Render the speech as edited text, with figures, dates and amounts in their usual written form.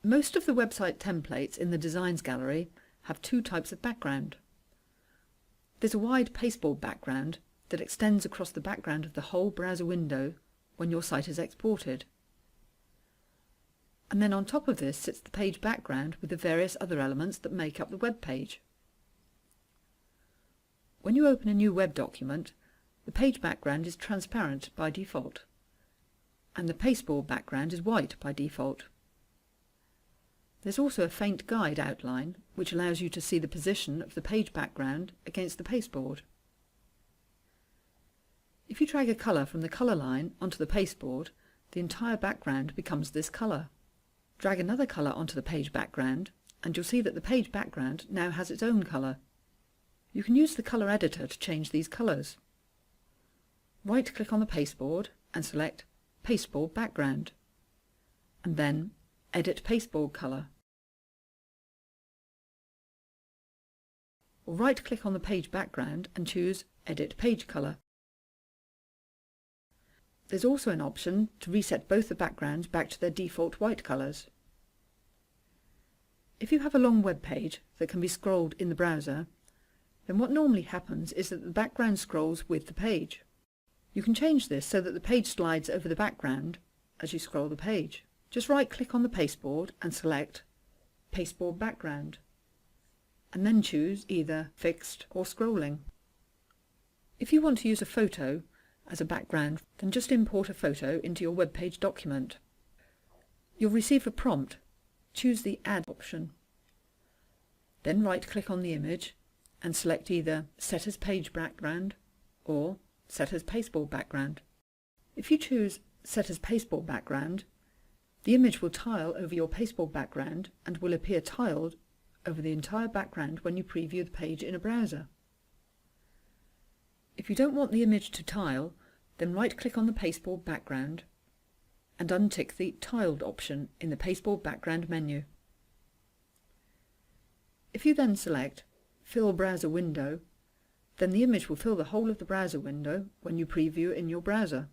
Most of the website templates in the Designs gallery have two types of background. There's a wide pasteboard background that extends across the background of the whole browser window when your site is exported. And then on top of this sits the page background with the various other elements that make up the web page. When you open a new web document, the page background is transparent by default, and the pasteboard background is white by default. There's also a faint guide outline which allows you to see the position of the page background against the pasteboard. If you drag a colour from the colour line onto the pasteboard, the entire background becomes this colour. Drag another colour onto the page background and you'll see that the page background now has its own colour. You can use the colour editor to change these colours. Right-click on the pasteboard and select Pasteboard Background, and then Edit Pasteboard Colour. Or right-click on the page background and choose Edit Page Colour. There's also an option to reset both the backgrounds back to their default white colours. If you have a long web page that can be scrolled in the browser, then what normally happens is that the background scrolls with the page. You can change this so that the page slides over the background as you scroll the page. Just right-click on the pasteboard and select Pasteboard Background, and then choose either Fixed or Scrolling. If you want to use a photo as a background, then just import a photo into your web page document. You'll receive a prompt. Choose the Add option. Then right-click on the image and select either Set as Page Background or Set as Pasteboard Background. If you choose Set as Pasteboard Background, the image will tile over your pasteboard background and will appear tiled over the entire background when you preview the page in a browser. If you don't want the image to tile, then right-click on the pasteboard background and untick the Tiled option in the pasteboard background menu. If you then select Fill Browser Window, then the image will fill the whole of the browser window when you preview in your browser.